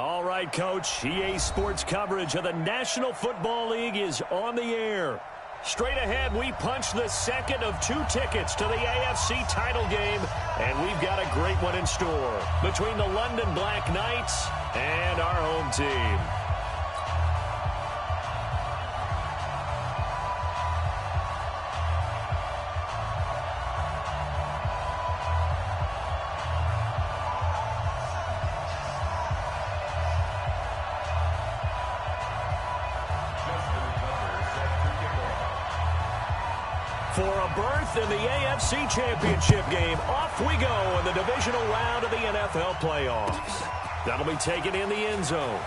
All right, Coach. EA Sports coverage of the National Football League is on the air. Straight ahead, we punch the second of 2 tickets to the AFC title game, and we've got a great one in store between the London Black Knights and our home team. For a berth in the AFC Championship game, off we go in the divisional round of the NFL playoffs. That'll be taken in the end zone.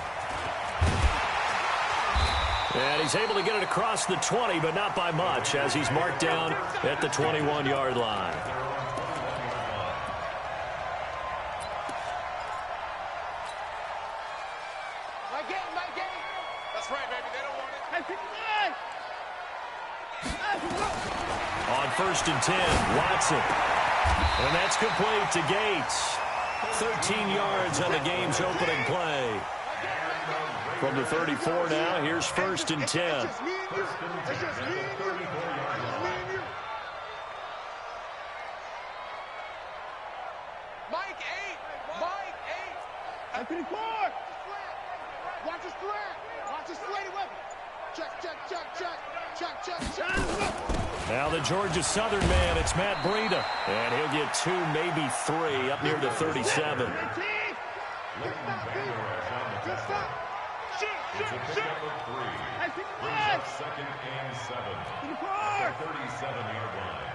And he's able to get it across the 20, but not by much, as he's marked down at the 21-yard line. My game. That's right, baby. They don't want it. On 1st and 10, Watson. And that's complete to Gates. 13 yards on the game's opening play. From the 34 now, here's 1st and 10. Mike 8. I finished 4. Watch his slant. Watch his slanted weapon. Check. Now the Georgia Southern man, it's Matt Breida. And he'll get 2, maybe 3, up near the 37. Second and 7. 37-yard line.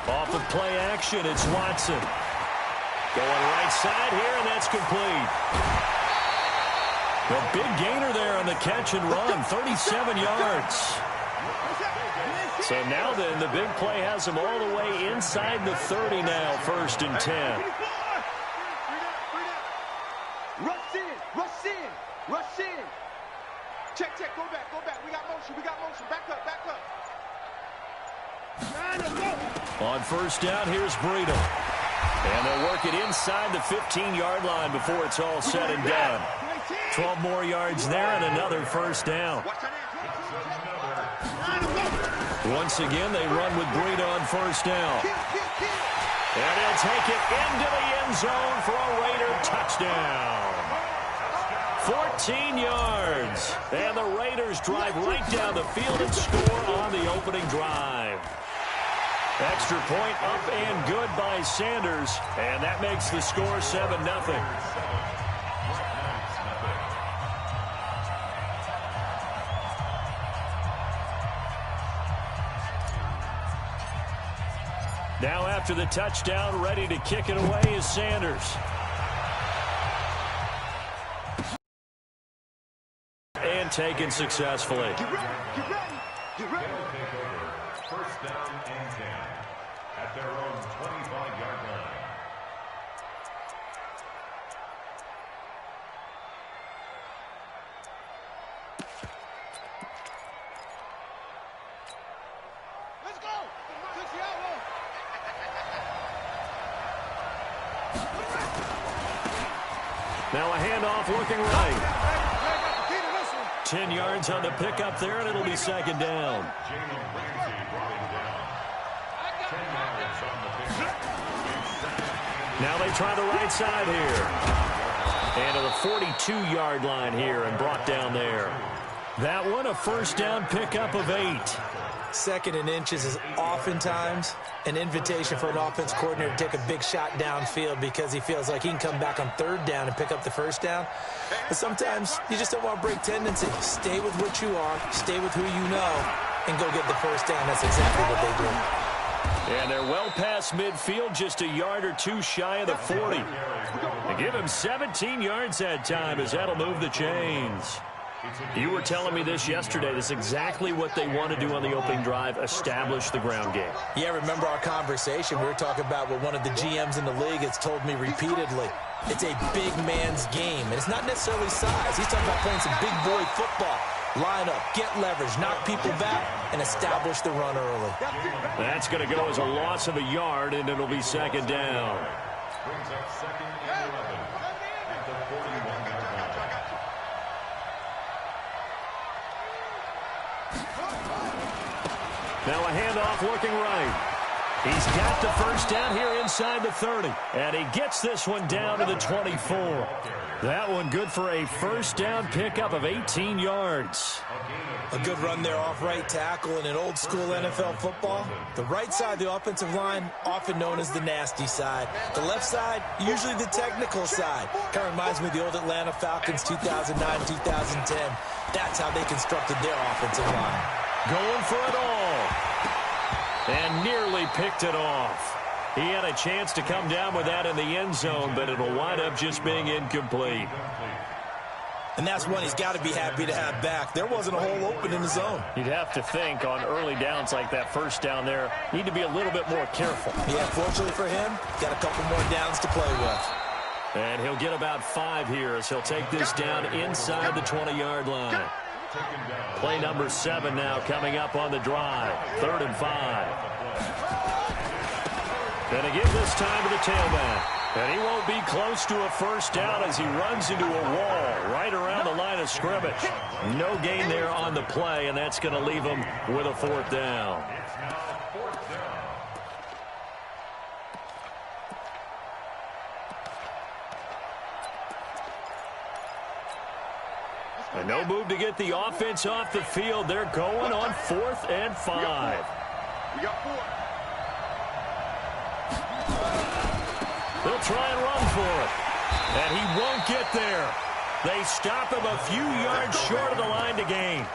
Off of play action, it's Watson. Going right side here, and that's complete. A big gainer there on the catch and run, 37 yards. So now then, the big play has him all the way inside the 30 now, 1st and 10. Rush in. Check, go back. We got motion. Back up. On 1st down, here's Breida. And they'll work it inside the 15-yard line before it's all said and done. 12 more yards there and another 1st down. Once again, they run with Breida on 1st down. And they'll take it into the end zone for a Raider touchdown. 14 yards. And the Raiders drive right down the field and score on the opening drive. Extra point up and good by Sanders. And that makes the score 7-0. Now after the touchdown, ready to kick it away is Sanders. And taken successfully. Get ready. They'll take over 1st down and 10 at their own 25-yard line. Let's go. Now a handoff looking right. 10 yards on the pickup there, and it'll be 2nd down. Now they try the right side here. And to the 42-yard line here and brought down there. That one, a 1st down pickup of 8. 2nd and inches is oftentimes an invitation for an offense coordinator to take a big shot downfield because he feels like he can come back on 3rd down and pick up the 1st down. But sometimes you just don't want to break tendency. Stay with what you are, stay with who you know, and go get the 1st down. That's exactly what they do. And they're well past midfield, just a yard or 2 shy of the 40. They give him 17 yards that time as that'll move the chains. You were telling me this yesterday. This is exactly what they want to do on the opening drive, establish the ground game. Yeah, remember our conversation. We were talking about what one of the GMs in the league has told me repeatedly. It's a big man's game, and it's not necessarily size. He's talking about playing some big boy football. Line up, get leverage, knock people back, and establish the run early. That's going to go as a loss of a yard, and it'll be 2nd down. Brings up 2nd and 11. at the 41-yard line. Now a handoff looking right. He's got the first down here inside the 30. And he gets this one down to the 24. That one good for a first down pickup of 18 yards. A good run there off right tackle in an old school NFL football. The right side of the offensive line, often known as the nasty side. The left side, usually the technical side. Kind of reminds me of the old Atlanta Falcons 2009-2010. That's how they constructed their offensive line. Going for it all. And nearly picked it off. He had a chance to come down with that in the end zone, but it'll wind up just being incomplete. And that's one he's got to be happy to have back. There wasn't a hole open in the zone. You'd have to think on early downs like that first down there, need to be a little bit more careful. Yeah, fortunately for him, got a couple more downs to play with. And he'll get about 5 here as he'll take this down inside the 20-yard line. Play number 7 now coming up on the drive. 3rd and 5. And again this time to the tailback. And he won't be close to a first down as he runs into a wall right around the line of scrimmage. No gain there on the play, and that's going to leave him with a 4th down. And no move to get the offense off the field. They're going on 4th and 5. We got 4. They'll try and run for it. And he won't get there. They stop him a few yards short of the line to gain.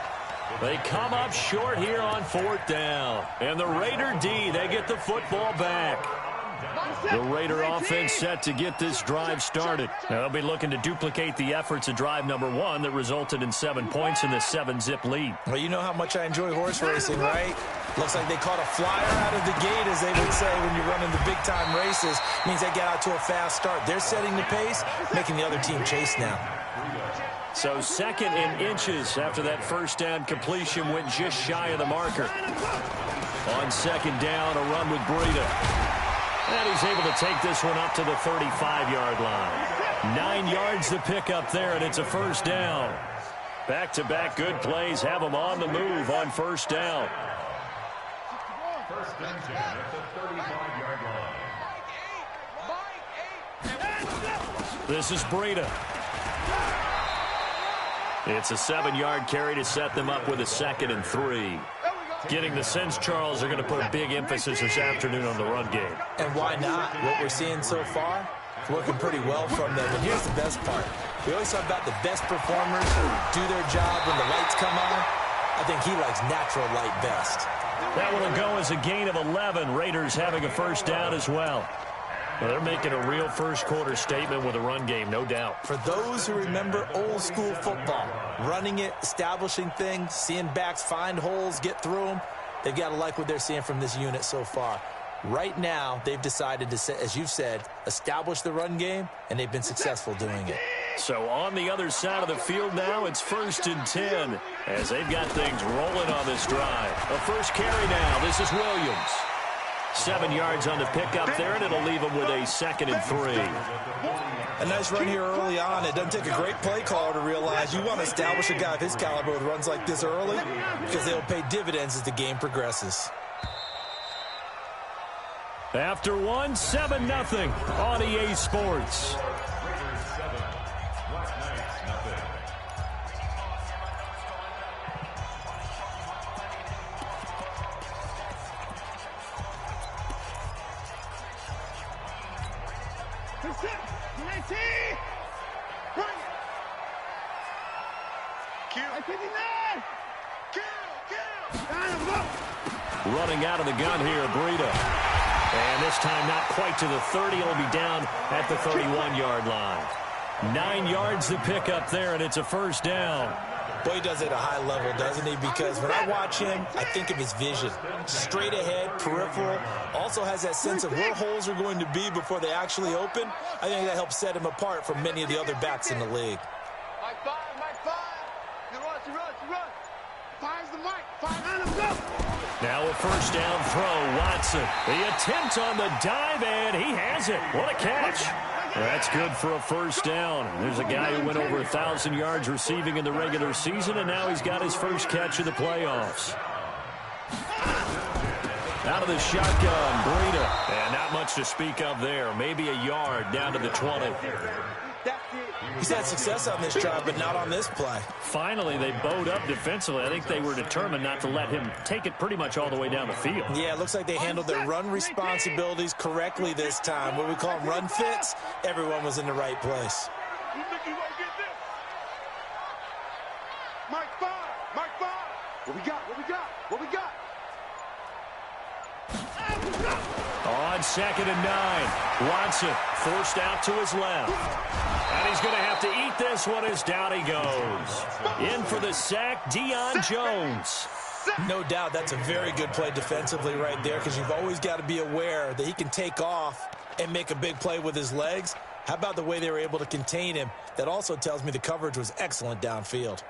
They come up short here on 4th down. And the Raider D, they get the football back. The Raider offense set to get this drive started. Now they'll be looking to duplicate the efforts of drive number 1 that resulted in 7 points in the 7-zip lead. Well, you know how much I enjoy horse racing, right? Looks like they caught a flyer out of the gate, as they would say when you're running the big-time races. Means they get out to a fast start. They're setting the pace, making the other team chase now. So 2nd and inches after that first down completion went just shy of the marker. On 2nd down, a run with Breida. And he's able to take this one up to the 35-yard line. 9 yards to pick up there, and it's a first down. Back-to-back good plays have them on the move on first down. First and 10 at the 35-yard line. This is Breida. It's a 7-yard carry to set them up with a 2nd and 3. Getting the sense, Charles, they're going to put a big emphasis this afternoon on the run game. And why not? What we're seeing so far, it's working pretty well from them. And here's the best part. We always talk about the best performers do their job when the lights come on. I think he likes natural light best. That one will go as a gain of 11. Raiders having a first down as well. Well, they're making a real first-quarter statement with a run game, no doubt. For those who remember old-school football, running it, establishing things, seeing backs find holes, get through them, they've got to like what they're seeing from this unit so far. Right now, they've decided to, as you've said, establish the run game, and they've been successful doing it. So on the other side of the field now, it's 1st and 10 as they've got things rolling on this drive. A first carry now. This is Williams. 7 yards on the pickup there, and it'll leave him with a 2nd and 3. A nice run here early on. It doesn't take a great play caller to realize you want to establish a guy of his caliber with runs like this early because they'll pay dividends as the game progresses. After 1, 7-0 on EA Sports. Raiders 7, Black Knights nothing. Running out of the gun here, Breida. And this time not quite to the 30. It'll be down at the 31-yard line. 9 yards to pick up there, and it's a first down. Boy, he does it at a high level, doesn't he? Because when I watch him, I think of his vision. Straight ahead, peripheral. Also has that sense of where holes are going to be before they actually open. I think that helps set him apart from many of the other backs in the league. Mike 5. He runs. 5's the mic. 5, let him go. Now a first down throw, Watson. The attempt on the dive, and he has it. What a catch. That's good for a first down. There's a guy who went over 1,000 yards receiving in the regular season, and now he's got his first catch of the playoffs. Out of the shotgun, Breida. And not much to speak of there. Maybe a yard down to the 20. He's had success on this drive, but not on this play. Finally, they bowed up defensively. I think they were determined not to let him take it pretty much all the way down the field. Yeah, it looks like they handled their run responsibilities correctly this time. What we call them run fits, everyone was in the right place. You think you won't get this? Mike 5. Mike 5. What we got? What we got? What we got? On 2nd and 9, Watson forced out to his left. And he's going to have to eat this one as down he goes. In for the sack, Deion Jones. No doubt that's a very good play defensively right there, because you've always got to be aware that he can take off and make a big play with his legs. How about the way they were able to contain him? That also tells me the coverage was excellent downfield.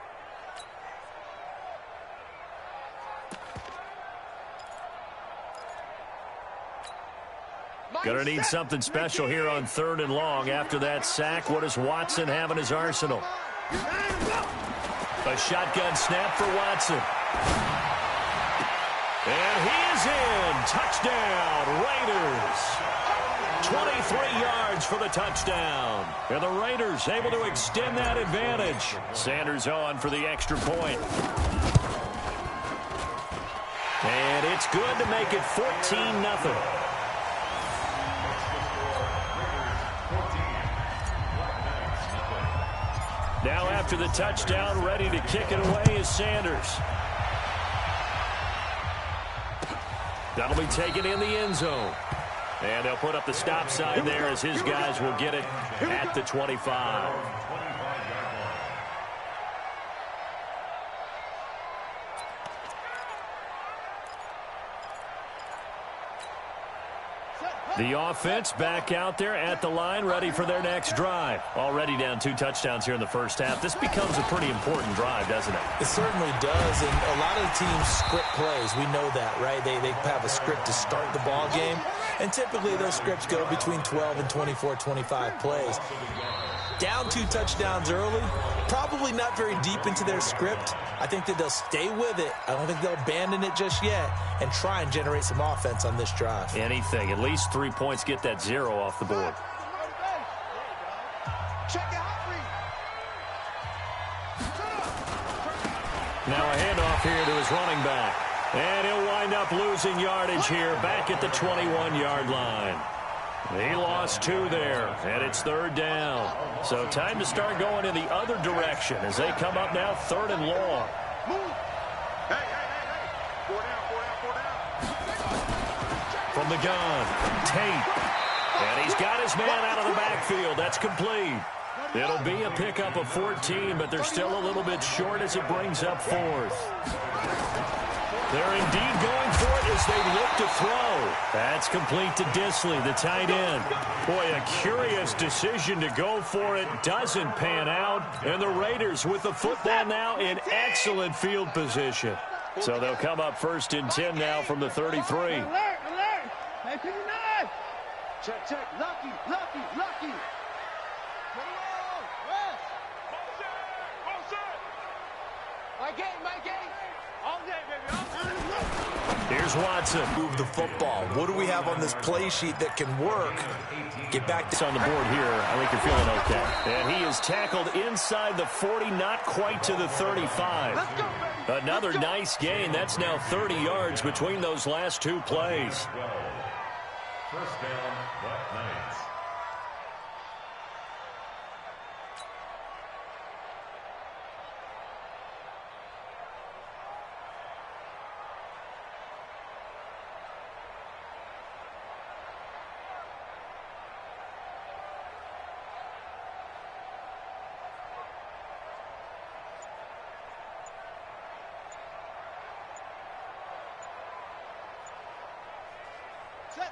Gonna need something special here on 3rd and long. After that sack, what does Watson have in his arsenal? A shotgun snap for Watson. And he is in. Touchdown, Raiders. 23 yards for the touchdown. And the Raiders able to extend that advantage. Sanders on for the extra point. And it's good to make it 14-0. Now after the touchdown, ready to kick it away is Sanders. That'll be taken in the end zone. And they'll put up the stop sign there as his guys will get it at the 25. The offense back out there at the line, ready for their next drive. Already down 2 touchdowns here in the first half. This becomes a pretty important drive, doesn't it? It certainly does, and a lot of the teams script plays. We know that, right? They have a script to start the ball game, and typically those scripts go between 12 and 24, 25 plays. Down 2 touchdowns early, probably not very deep into their script. I think that they'll stay with it. I don't think they'll abandon it just yet and try and generate some offense on this drive. Anything. At least 3 points, get that 0 off the board. Now a handoff here to his running back. And he'll wind up losing yardage here back at the 21-yard line. He lost 2 there, and it's 3rd down. So time to start going in the other direction as they come up now 3rd and long. Hey. 4 down. From the gun, Tate. And he's got his man out of the backfield. That's complete. It'll be a pickup of 14, but they're still a little bit short as it brings up 4th. They're indeed going for it as they look to throw. That's complete to Disley, the tight end. Boy, a curious decision to go for it. Doesn't pan out. And the Raiders with the football now in excellent field position. So they'll come up 1st and 10 now from the 33. Alert. Hey, 59. Check. Lucky. My game. All day, baby. Here's Watson. Move the football. What do we have on this play sheet that can work? Get back to on the board here. I think you're feeling okay. And he is tackled inside the 40, not quite to the 35. Another nice gain. That's now 30 yards between those last 2 plays. First down, Black Knights.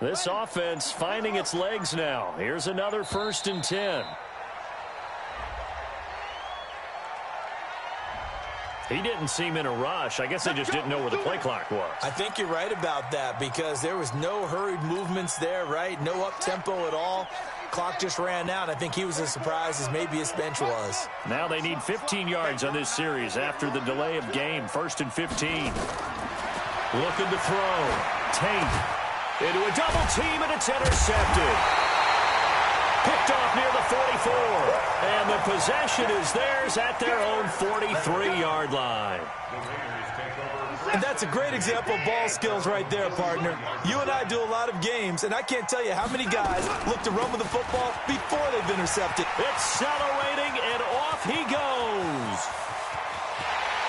This offense finding its legs now. Here's another 1st and 10. He didn't seem in a rush. I guess they just didn't know where the play clock was. I think you're right about that because there was no hurried movements there, right? No up-tempo at all. clock just ran out. I think he was as surprised as maybe his bench was. Now they need 15 yards on this series after the delay of game. 1st and 15. Looking to throw. Tate into a double team, and it's intercepted. Picked off near the 44. And the possession is theirs at their own 43-yard line. And that's a great example of ball skills right there, partner. You and I do a lot of games, and I can't tell you how many guys look to run with the football before they've intercepted. Accelerating, and off he goes.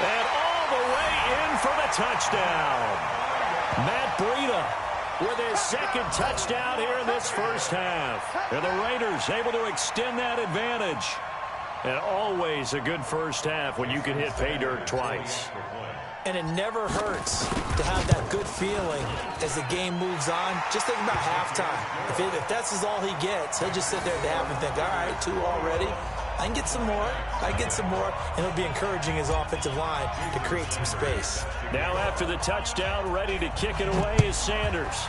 And all the way in for the touchdown. Matt Breida with his 2nd touchdown here in this first half. And the Raiders able to extend that advantage. And always a good first half when you can hit pay dirt twice. And it never hurts to have that good feeling as the game moves on. Just think about halftime. If that's all he gets, he'll just sit there at the half and think, all right, 2 already. I can get some more. I get some more. And he'll be encouraging his offensive line to create some space. Now after the touchdown, ready to kick it away is Sanders.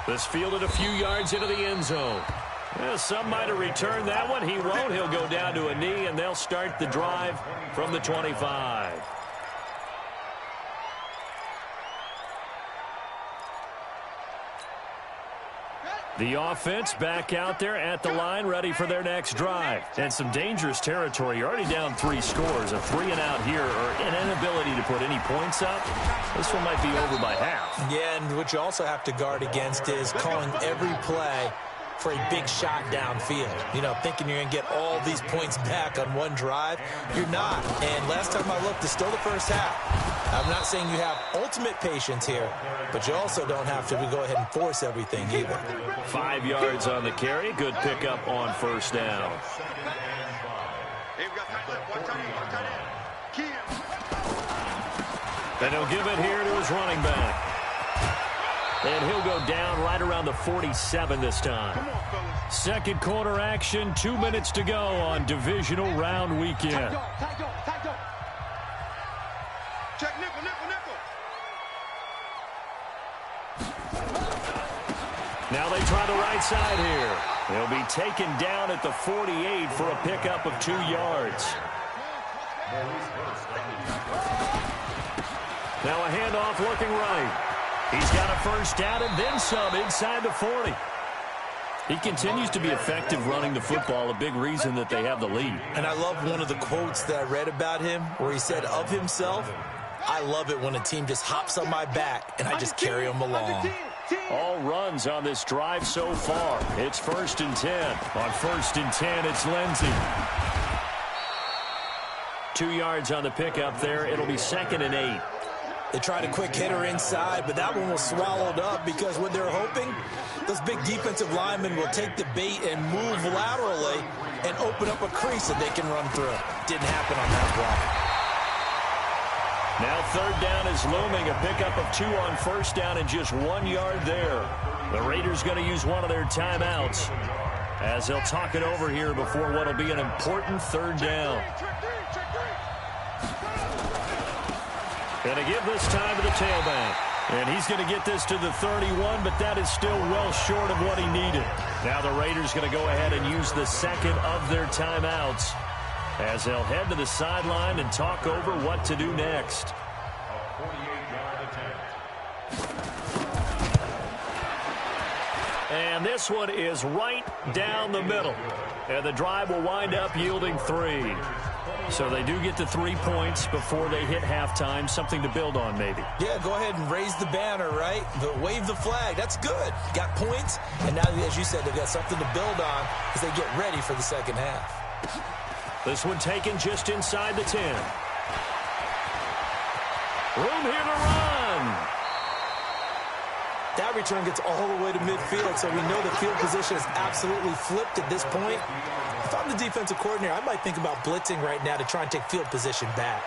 This fielded a few yards into the end zone. Well, some might have returned that one. He won't. He'll go down to a knee, and they'll start the drive from the 25. The offense back out there at the line, ready for their next drive. And some dangerous territory. You're already down 3 scores. A 3-and-out here, or an inability to put any points up. This one might be over by half. Yeah, and what you also have to guard against is calling every play for a big shot downfield. You know, thinking you're going to get all these points back on one drive. You're not. And last time I looked, it's still the first half. I'm not saying you have ultimate patience here, but you also don't have to go ahead and force everything either. 5 yards on the carry. Good pickup on first down. And he'll give it here to his running back. And he'll go down right around the 47 this time. 2nd quarter action, 2 minutes to go on divisional round weekend. Check nickel, nickel, nickel. Now they try the right side here. He'll be taken down at the 48 for a pickup of 2 yards. Now a handoff looking right. He's got a first down and then some inside the 40. He continues to be effective running the football, a big reason that they have the lead. And I love one of the quotes that I read about him where he said of himself, I love it when a team just hops on my back and I just carry them along. All runs on this drive so far. It's 1st and 10. On 1st and 10, it's Lindsey. 2 yards on the pickup there. It'll be 2nd and 8. They tried a quick hitter inside, but that one was swallowed up because what they're hoping, those big defensive linemen will take the bait and move laterally and open up a crease that they can run through. Didn't happen on that play. Now 3rd down is looming. A pickup of 2 on first down and just 1 yard there. The Raiders going to use one of their timeouts as they'll talk it over here before what will be an important 3rd down. Going to give this time to the tailback. And he's going to get this to the 31, but that is still well short of what he needed. Now the Raiders going to go ahead and use the 2nd of their timeouts as they'll head to the sideline and talk over what to do next. A 48-yard attempt. And this one is right down the middle. And the drive will wind up yielding 3. So they do get the 3 points before they hit halftime. Something to build on, maybe. Yeah, go ahead and raise the banner, right? But wave the flag. That's good. Got points. And now, as you said, they've got something to build on as they get ready for the second half. This one taken just inside the 10. Room here to run. That return gets all the way to midfield, so we know the field position is absolutely flipped at this point. If I'm the defensive coordinator, I might think about blitzing right now to try and take field position back.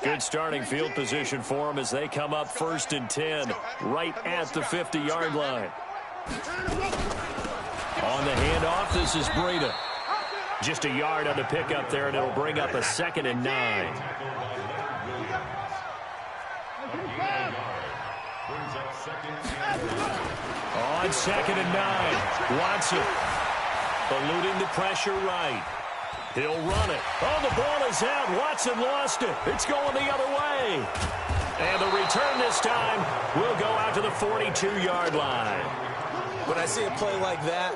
Good starting field position for them as they come up 1st and 10, right at the 50-yard line. On the handoff, this is Breida. Just a yard on the pickup there, and it'll bring up a 2nd and 9. On 2nd and 9, Watson eluding the pressure right. He'll run it. Oh, the ball is out. Watson lost it. It's going the other way. And the return this time will go out to the 42-yard line. When I see a play like that,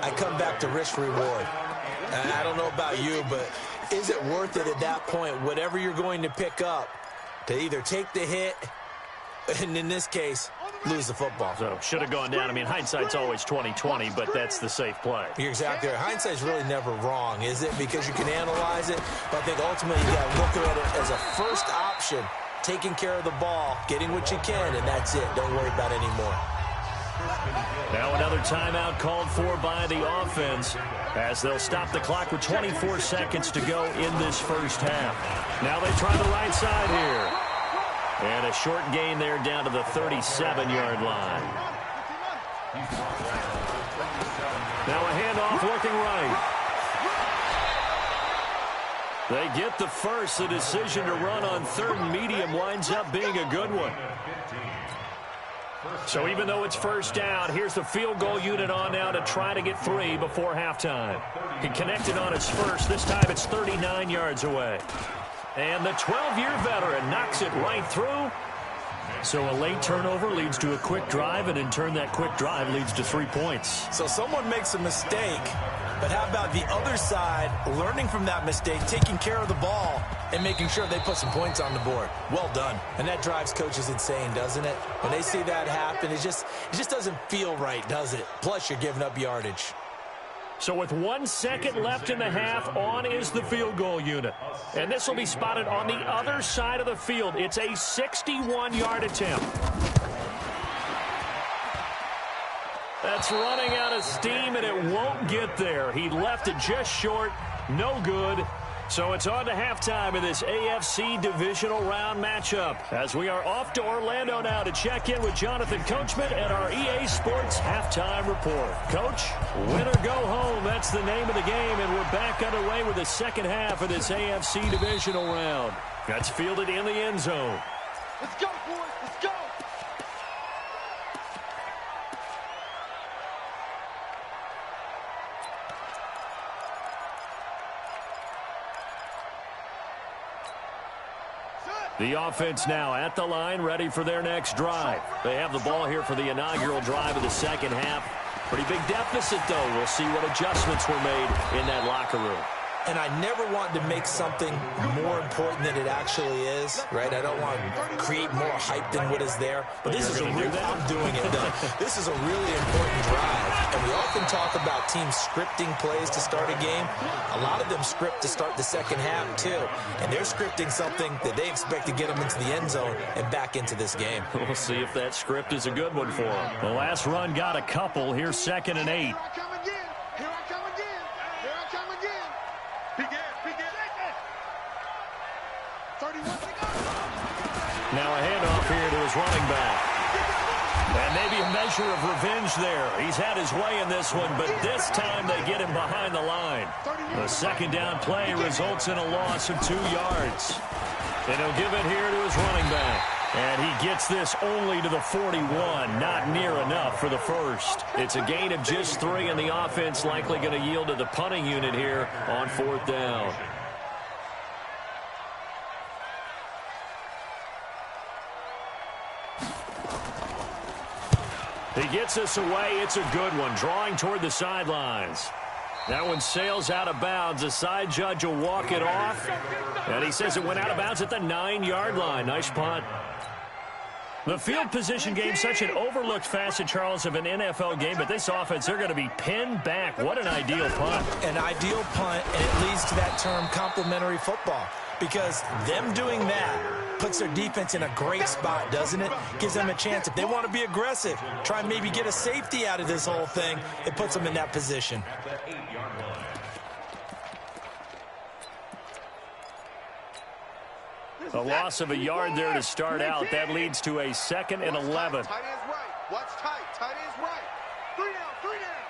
I come back to risk-reward. And I don't know about you, but is it worth it at that point, whatever you're going to pick up, to either take the hit, and in this case, lose the football? So should have gone down. I mean, hindsight's always 20/20, but that's the safe play. You're exactly right. Hindsight's really never wrong, is it? Because you can analyze it, but I think ultimately you got to look at it as a first option, taking care of the ball, getting what you can, and that's it. Don't worry about it anymore. Now another timeout called for by the offense as they'll stop the clock with 24 seconds to go in this first half. Now they try the right side here. And a short gain there down to the 37-yard line. Now a handoff looking right. They get the first. The decision to run on 3rd and medium winds up being a good one. So even though it's first down, here's the field goal unit on now to try to get 3 before halftime. He connected on his first. This time it's 39 yards away. And the 12-year veteran knocks it right through. So a late turnover leads to a quick drive, and in turn that quick drive leads to 3 points. So someone makes a mistake, but how about the other side learning from that mistake, taking care of the ball, and making sure they put some points on the board? Well done. And that drives coaches insane, doesn't it? When they see that happen, it just doesn't feel right, does it? Plus, you're giving up yardage. So with 1 second left in the half, on is the field goal unit. And this will be spotted on the other side of the field. It's a 61-yard attempt. That's running out of steam, and it won't get there. He left it just short. No good. So it's on to halftime of this AFC divisional round matchup as we are off to Orlando now to check in with Jonathan Coachman and our EA Sports halftime report. Coach, win or go home, that's the name of the game, and we're back underway with the second half of this AFC divisional round. That's fielded in the end zone. Let's go, boys. Let's go. The offense now at the line, ready for their next drive. They have the ball here for the inaugural drive of the second half. Pretty big deficit, though. We'll see what adjustments were made in that locker room. And I never want to make something more important than it actually is, right? I don't want to create more hype than what is there. But this is a real, I'm doing it, though. This is a really important drive. And we often talk about teams scripting plays to start a game. A lot of them script to start the second half, too. And they're scripting something that they expect to get them into the end zone and back into this game. We'll see if that script is a good one for them. The last run got a couple. Here's 2nd and 8. Here I come again. Here I come again. Here I come again. Begin. 31 to go. Now a handoff here to his running back. And maybe a measure of revenge there. He's had his way in this one, but this time they get him behind the line. The second down play results in a loss of 2 yards. And he'll give it here to his running back. And he gets this only to the 41, not near enough for the first. It's a gain of just 3, and the offense likely going to yield to the punting unit here on 4th down. He gets us away. It's a good one, drawing toward the sidelines. That one sails out of bounds. The side judge will walk it off. And he says it went out of bounds at the 9-yard line. Nice punt. The field position game, such an overlooked facet, Charles, of an NFL game, but this offense, they're going to be pinned back. What an ideal punt. An ideal punt, and it leads to that term complementary football, because them doing that puts their defense in a great spot, doesn't it? Gives them a chance. If they want to be aggressive, try and maybe get a safety out of this whole thing, it puts them in that position. A loss of a yard there to start out. That leads to a 2nd and 11. Tight end's right. Watch tight. Tight end's right. 3 down. 3 down.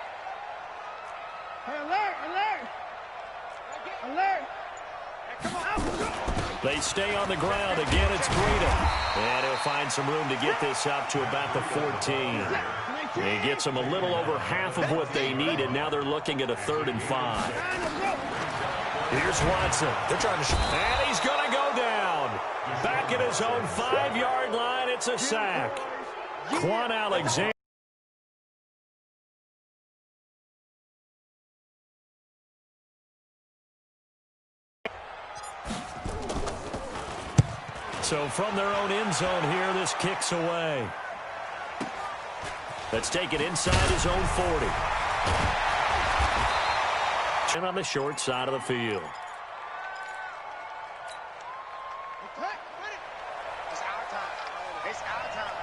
Hey, alert. They stay on the ground. Again, it's Breida. And he'll find some room to get this up to about the 14. He gets them a little over half of what they needed. Now they're looking at a 3rd and 5. Here's Watson. They're trying to and he's going to go down. Back at his own 5-yard line. It's a sack. Quan Alexander. So from their own end zone here, this kicks away. Let's take it inside his own 40. And on the short side of the field. It's our time. It's our time.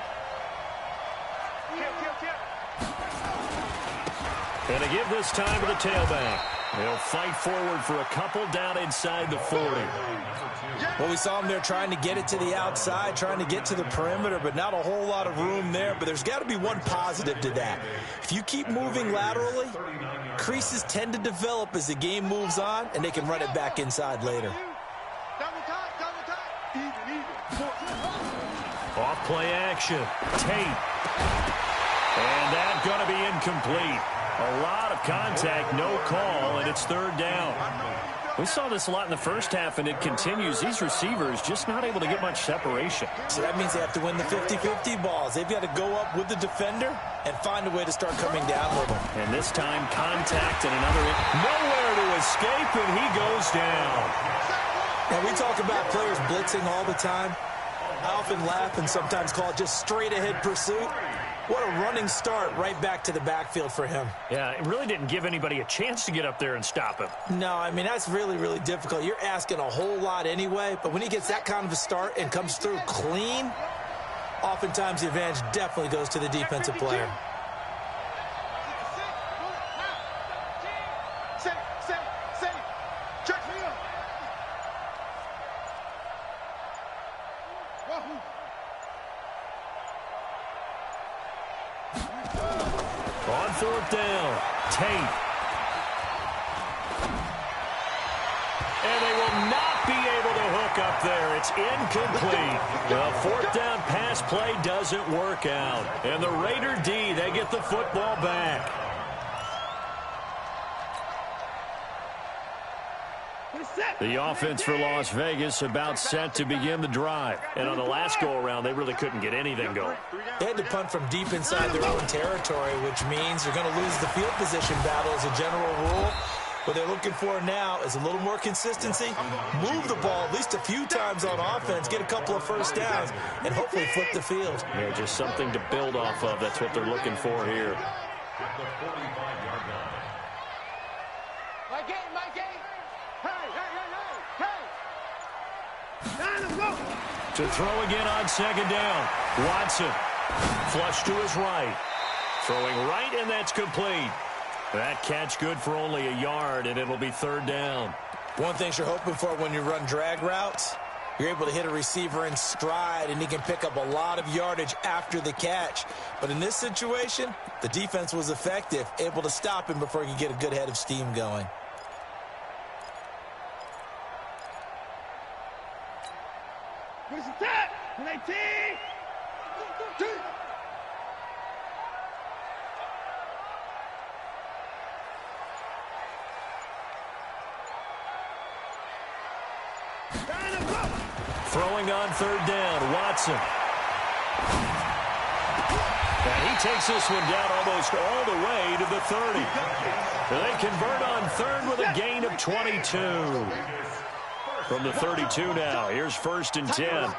And to give this time to the tailback. They'll fight forward for a couple down inside the 40. Well, we saw him there trying to get it to the outside, trying to get to the perimeter, but not a whole lot of room there. But there's got to be one positive to that. If you keep moving laterally, creases tend to develop as the game moves on, and they can run it back inside later. Off play action. Tate. And that's going to be incomplete. A lot of contact, no call, and it's 3rd down. We saw this a lot in the first half, and it continues. These receivers just not able to get much separation. So that means they have to win the 50-50 balls. They've got to go up with the defender and find a way to start coming down with them. And this time, contact and another. Nowhere to escape, and he goes down. Now, we talk about players blitzing all the time. I often laugh and sometimes call it just straight-ahead pursuit. What a running start right back to the backfield for him. Yeah, it really didn't give anybody a chance to get up there and stop him. No, I mean, that's really, really difficult. You're asking a whole lot anyway, but when he gets that kind of a start and comes through clean, oftentimes the advantage definitely goes to the defensive player. On 4th down, Tate. And they will not be able to hook up there. It's incomplete. The 4th down pass play doesn't work out. And the Raider D, they get the football back. The offense for Las Vegas about set to begin the drive. And on the last go-around, they really couldn't get anything going. They had to punt from deep inside their own territory, which means you're going to lose the field position battle as a general rule. What they're looking for now is a little more consistency, move the ball at least a few times on offense, get a couple of first downs, and hopefully flip the field. Yeah, just something to build off of. That's what they're looking for here. At the 45-yard line. My game. Hey. To throw again on 2nd down. Watson. Flush to his right. Throwing right, and that's complete. That catch good for only a yard, and it'll be 3rd down. One thing you're hoping for when you run drag routes, you're able to hit a receiver in stride, and he can pick up a lot of yardage after the catch. But in this situation, the defense was effective, able to stop him before he could get a good head of steam going. Where's the tap? 19. Throwing on 3rd down, Watson. And he takes this one down almost all the way to the 30. They convert on 3rd with a gain of 22. From the 32 now, here's 1st and 10.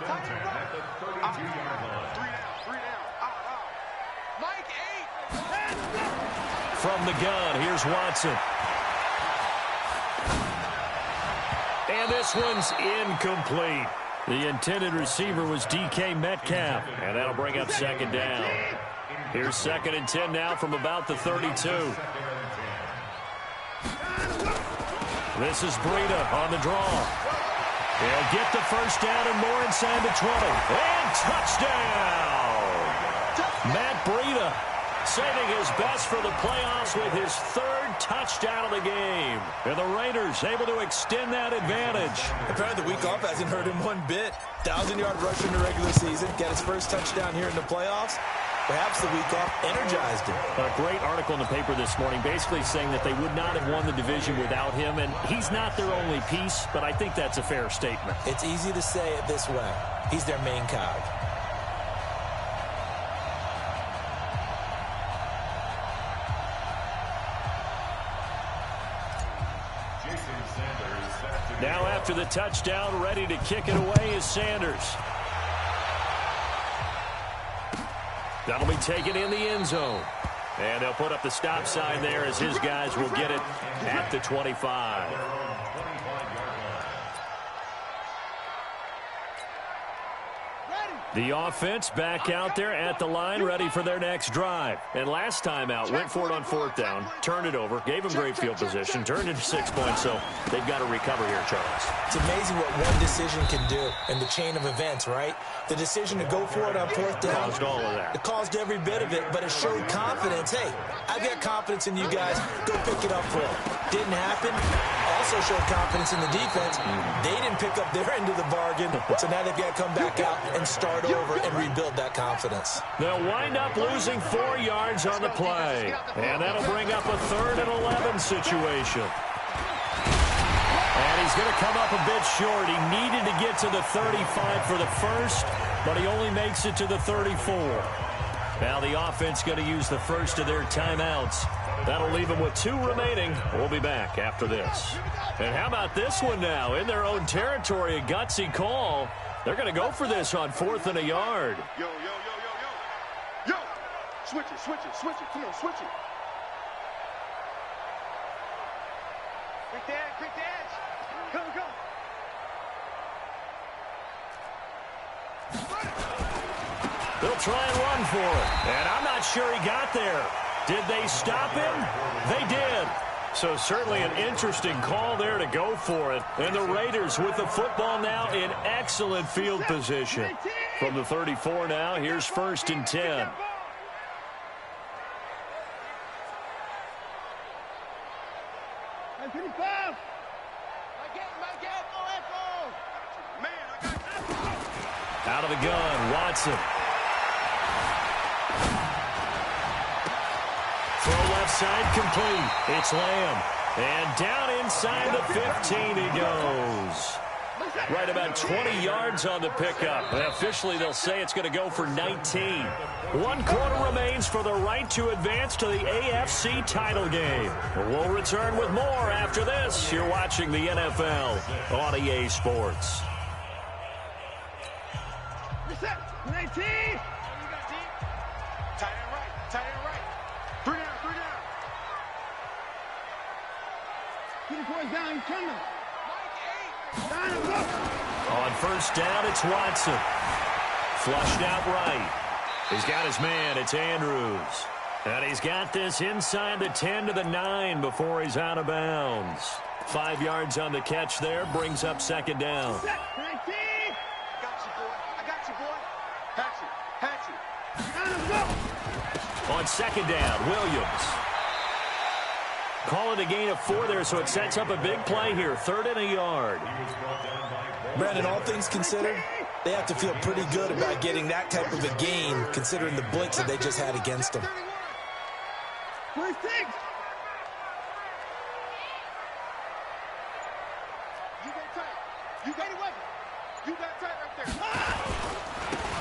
From the gun, here's Watson. And this one's incomplete. The intended receiver was DK Metcalf, and that'll bring up 2nd down. Here's 2nd and 10 now from about the 32. This is Breida on the draw. He'll get the first down and more inside the 20. And touchdown! Matt Breida saving his best for the playoffs with his third touchdown of the game. And the Raiders able to extend that advantage. Apparently the week off hasn't hurt him one bit. 1,000-yard rusher in the regular season, got his first touchdown here in the playoffs. Perhaps the week off energized him. A great article in the paper this morning basically saying that they would not have won the division without him, and he's not their only piece, but I think that's a fair statement. It's easy to say it this way. He's their main cog. Now after the touchdown, ready to kick it away is Sanders. That'll be taken in the end zone. And they'll put up the stop sign there as his guys will get it at the 25. The offense back out there at the line, ready for their next drive. And last time out, went for it on fourth down, turned it over, gave them great field position, turned it 6 points, so they've got to recover here, Charles. It's amazing what one decision can do in the chain of events, right? The decision to go for it on fourth down. Caused all of that. It caused every bit of it, but it showed confidence. Hey, I've got confidence in you guys. Go pick it up for them. Didn't happen. Also showed confidence in the defense. They didn't pick up their end of the bargain, so now they've got to come back out and start over and rebuild that confidence. They'll wind up losing 4 yards on the play, and that'll bring up a 3rd and 11 situation. And he's going to come up a bit short. He needed to get to the 35 for the first, but he only makes it to the 34. Now the offense going to use the first of their timeouts. That'll leave them with 2 remaining. We'll be back after this. And how about this one now? In their own territory, a gutsy call. They're going to go for this on 4th and a yard. Yo, yo, yo, yo, yo. Yo. Switch it, switch it, switch it. Come on, switch it. Quick dance. Go, go. They'll try and run for it. And I'm not sure he got there. Did they stop him? They did. So certainly an interesting call there to go for it. And the Raiders with the football now in excellent field position. From the 34 now, here's 1st and 10. Out of the gun, Watson. Throw left side complete. It's Lamb. And down inside the 15 he goes. Right about 20 yards on the pickup. And officially they'll say it's going to go for 19. 1 quarter remains for the right to advance to the AFC title game. We'll return with more after this. You're watching the NFL on EA Sports. Reset. 19. Tight end right. Tight end right. 3 down. 24's down. He's coming. On 1st down, it's Watson. Flushed out right. He's got his man. It's Andrews. And he's got this inside the 10 to the 9 before he's out of bounds. 5 yards on the catch there. Brings up 2nd down. 19. I got you, boy. Hatchet. On 2nd down, Williams. Call it a gain of 4 there, so it sets up a big play here. 3rd and a yard. Brandon, all things considered, they have to feel pretty good about getting that type of a gain, considering the blitz that they just had against them. 26. You got tight. You got it. You got tight right there.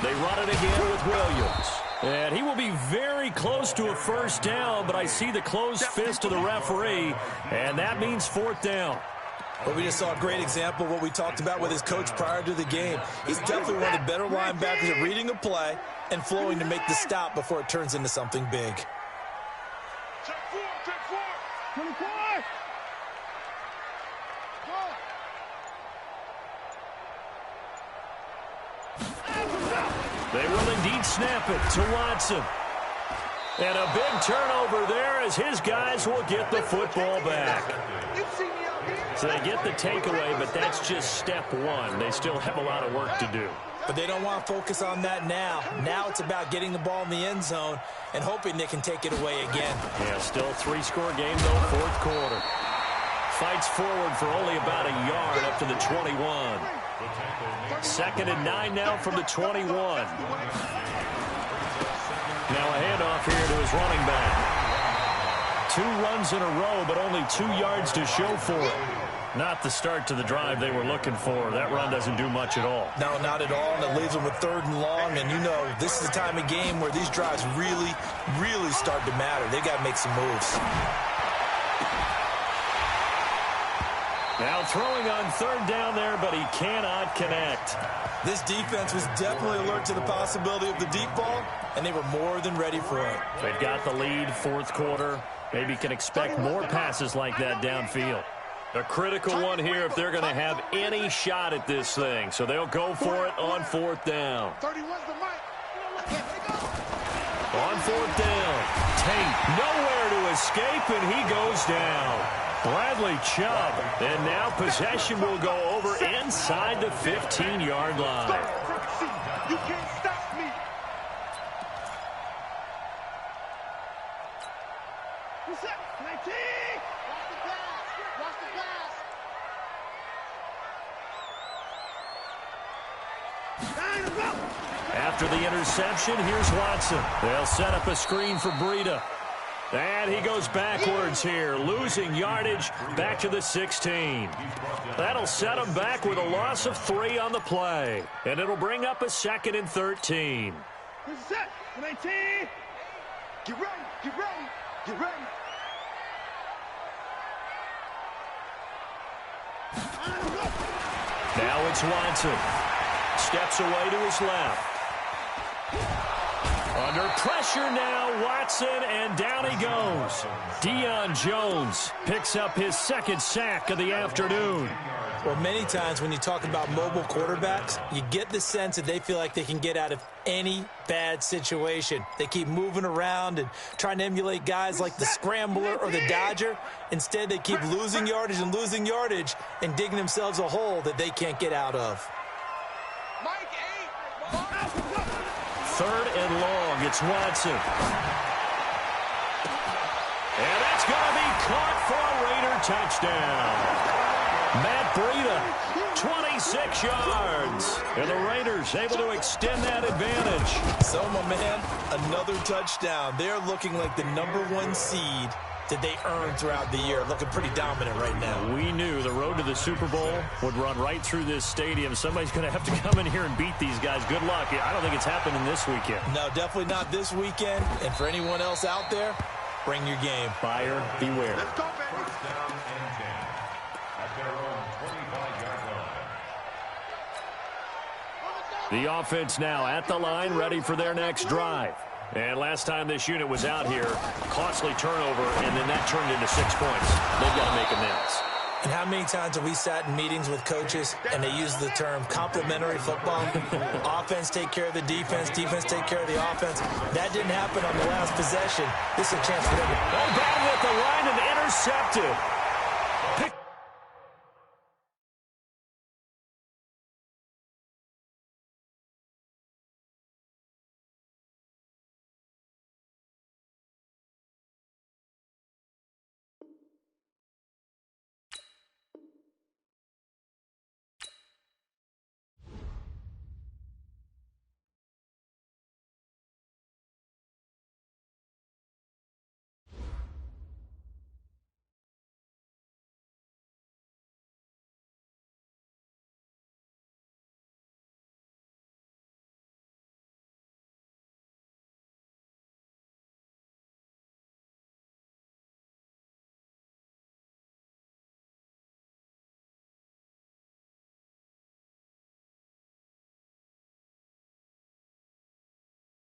They run it again with Williams. And he will be very close to a 1st down, but I see the closed fist of the referee, and that means 4th down. Well, we just saw a great example of what we talked about with his coach prior to the game. He's definitely one of the better linebackers at reading a play and flowing to make the stop before it turns into something big. Check 4. 24. They will indeed snap it to Watson. And a big turnover there as his guys will get the football back. So they get the takeaway, but that's just step 1. They still have a lot of work to do. But they don't want to focus on that now. Now it's about getting the ball in the end zone and hoping they can take it away again. Yeah, still three-score game, though, fourth quarter. Fights forward for only about a yard up to the 21. 2nd and 9 now from the 21. Now a handoff here to his running back. 2 runs in a row, but only 2 yards to show for it. Not the start to the drive they were looking for. That run doesn't do much at all. No, not at all, and it leaves them with 3rd and long. And, you know, this is the time of game where these drives really, really start to matter. They've got to make some moves. Now throwing on 3rd down there, but he cannot connect. This defense was definitely alert to the possibility of the deep ball, and they were more than ready for it. They've got the lead, fourth quarter. Maybe can expect more passes like that downfield. A critical one here if they're going to have any shot at this thing. So they'll go for it on 4th down. 31's the mic. On 4th down, Tate nowhere to escape, and he goes down. Bradley Chubb, and now possession will go over inside the 15-yard line. You can't stop me. What's up, 19? Watch the pass. Watch the pass. After the interception, here's Watson. They'll set up a screen for Breida. And he goes backwards here, losing yardage back to the 16. That'll set him back with a loss of 3 on the play. And it'll bring up a 2nd and 13. What's up, 19? Get ready, get ready, get ready. Now it's Watson. Steps away to his left. Under pressure now, Watson, and down he goes. Deion Jones picks up his 2nd sack of the afternoon. Well, many times when you talk about mobile quarterbacks, you get the sense that they feel like they can get out of any bad situation. They keep moving around and trying to emulate guys like the Scrambler or the Dodger. Instead, they keep losing yardage and digging themselves a hole that they can't get out of. 3rd and long, it's Watson. And that's going to be caught for a Raider touchdown. Matt Breida, 26 yards. And the Raiders able to extend that advantage. So, my man, another touchdown. They're looking like the #1 seed that they earned throughout the year. Looking pretty dominant right now. We knew the road to the Super Bowl would run right through this stadium. Somebody's going to have to come in here and beat these guys. Good luck. I don't think it's happening this weekend. No, definitely not this weekend. And for anyone else out there, bring your game. Buyer beware. Let's go, baby. 1st down and 10 at their own 25-yard line. The offense now at the line, ready for their next drive. And last time this unit was out here, costly turnover, and then that turned into 6 points. They've got to make amends. And how many times have we sat in meetings with coaches and they use the term complementary football? Offense take care of the defense, defense take care of the offense. That didn't happen on the last possession. This is a chance for them to... Oh, battle at the line and intercepted.